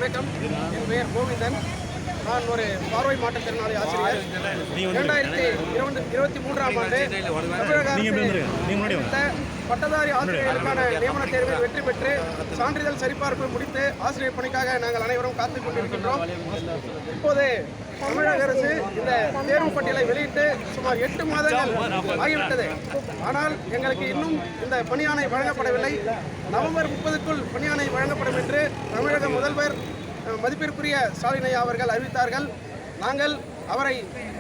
வணக்கம். என் பெயர் கோவிந்தன். நான் ஒரு பார்வை மாற்றுத்திறனாளி ஆசிரியர். 2023ஆம் ஆண்டு தமிழக அரசு பட்டதாரி ஆசிரியர்களுக்கான நியமன தேர்வில் வெற்றி பெற்று சான்றிதழ் சரிபார்ப்பு முடித்து ஆசிரியர் பணிக்காக நாங்கள் அனைவரும் காத்துக் கொண்டிருக்கின்றோம். இப்போது தமிழக அரசு இந்த தேர்வு பட்டியலை வெளியிட்டு சுமார் 8 மாதங்கள் ஆகிவிட்டது. ஆனால் எங்களுக்கு இன்னும் இந்த பணியாணை வழங்கப்படவில்லை. நவம்பர் 30க்குள் பணியாணை வழங்கப்படும் என்று தமிழக முதல்வர் மதிப்பிற்குரிய ஸ்டாலின் ஐயா அவர்கள் அறிவித்தார்கள். நாங்கள் அவரை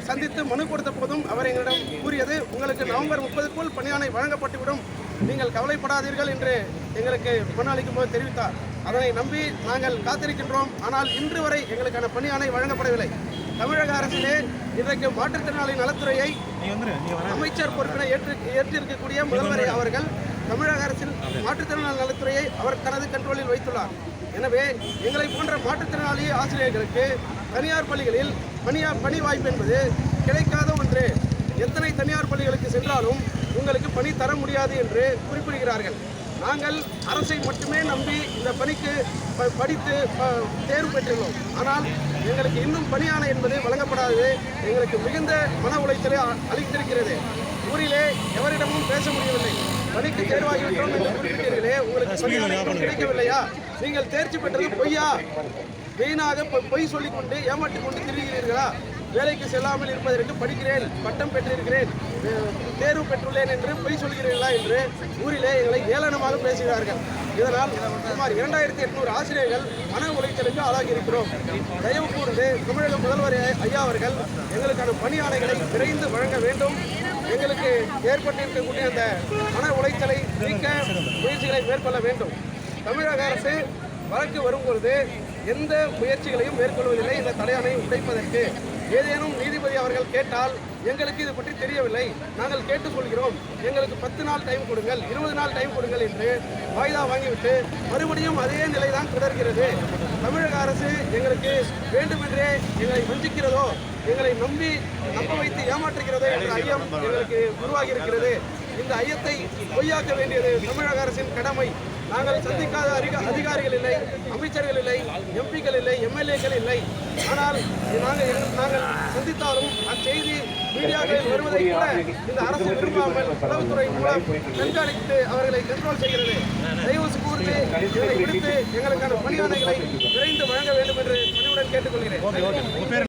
சந்தித்து மனு கொடுத்த போதும் அவர் எங்களிடம் கூறியது, உங்களுக்கு நவம்பர் 30க்குள் பணியாணை வழங்கப்பட்டுவிடும், நீங்கள் கவலைப்படாதீர்கள் என்று எங்களுக்கு மனு அளிக்கும் போது தெரிவித்தார். அதனை நம்பி நாங்கள் காத்திருக்கின்றோம். ஆனால் இன்று வரை எங்களுக்கான பணியாணை வழங்கப்படவில்லை. தமிழக அரசிலே இன்றைக்கு மாற்றுத்திறனாளி நலத்துறையை அமைச்சர் பொறுப்பினை ஏற்றிருக்கக்கூடிய முதல்வர் அவர்கள் தமிழக அரசில் மாற்றுத்திறனாளி நலத்துறையை அவர் தனது கண்ட்ரோலில் வைத்துள்ளார். எனவே எங்களை போன்ற மாற்றுத்திறனாளி ஆசிரியர்களுக்கு தனியார் பள்ளிகளில் பணி வாய்ப்பு என்பது கிடைக்காத ஒன்று. எத்தனை தனியார் பள்ளிகளுக்கு சென்றாலும் உங்களுக்கு பணி தர முடியாது என்று குறிப்பிடுகிறார்கள். நாங்கள் அரசை மட்டுமே நம்பி இந்த பணிக்கு படித்து தேர்வு பெற்றுள்ளோம். ஆனால் எங்களுக்கு இன்னும் பணியாணை என்பது வழங்கப்படாதது எங்களுக்கு மிகுந்த மன உளைச்சலை அளித்திருக்கிறது. ஊரிலே எவரிடமும் பேச முடியவில்லை. பணிக்கு தேர்வாகிவிட்டோம் என்று குறிப்பிட்டீர்களே, உங்களுக்கு பணியாணை கிடைக்கவில்லையா? நீங்கள் தேர்ச்சி பெற்றது பொய்யா? வீணாக பொய் சொல்லிக்கொண்டு ஏமாற்றிக் கொண்டு திரிகிறீர்களா? வேலைக்கு செல்லாமல் இருப்பதற்கு படிக்கிறேன், பட்டம் பெற்றிருக்கிறேன், தேர்வு பெற்றுள்ளேன் என்று பொய் சொல்கிறீர்களா என்று ஊரிலே எங்களை ஏளனமாக பேசுகிறார்கள். இதனால் சுமார் 2800 ஆசிரியர்கள் மன உளைச்சலுக்கு ஆளாகி இருக்கிறோம். தயவு கூர்ந்து தமிழக முதல்வர் ஐயா அவர்கள் எங்களுக்கான பணியாணைகளை விரைந்து வழங்க வேண்டும். எங்களுக்கு ஏற்பட்டிருக்கக்கூடிய அந்த மன உளைச்சலை நீக்க முயற்சிகளை மேற்கொள்ள வேண்டும். தமிழக அரசு வழக்கு வரும்பொழுது எந்த முயற்சிகளையும் மேற்கொள்வதில்லை. இந்த தடையானை உடைப்பதற்கு ஏதேனும் நீதிபதி அவர்கள் கேட்டால் எங்களுக்கு இது பற்றி தெரியவில்லை, நாங்கள் கேட்டுக் கொள்கிறோம், எங்களுக்கு 10 நாள் டைம் கொடுங்கள், 20 நாள் டைம் கொடுங்கள் என்று வாய்தா வாங்கிவிட்டு மறுபடியும் அதே நிலைதான் தொடர்கிறது. தமிழக அரசு எங்களுக்கு வேண்டுமென்றே எங்களை வஞ்சிக்கிறதோ, எங்களை நம்ப வைத்து ஏமாற்றுகிறதோ என்ற ஐயம் எங்களுக்கு உருவாகி இருக்கிறது. இந்த ஐயத்தை பொய்யாக்க வேண்டியது தமிழக அரசின் கடமை. நாங்கள் சந்திக்காத அதிகாரிகள் இல்லை, அமைச்சர்கள் இல்லை, எம்பிக்கள் இல்லை, எம்எல்ஏக்கள் இல்லை. ஆனால் நாங்கள் சந்தித்தாலும் அச்செய்தி மீடியாக்களில் வருவதை கூட இந்த அரசு விரும்பாமல் உளவுத்துறை மூலம் கண்காணித்து அவர்களை கண்ட்ரோல் செய்கிறது. தயவு கூர்ந்து இதை விடுத்து எங்களுக்கான பணியாணைகளை விரைந்து வழங்க வேண்டும் என்று பணியுடன் கேட்டுக்கொள்கிறேன்.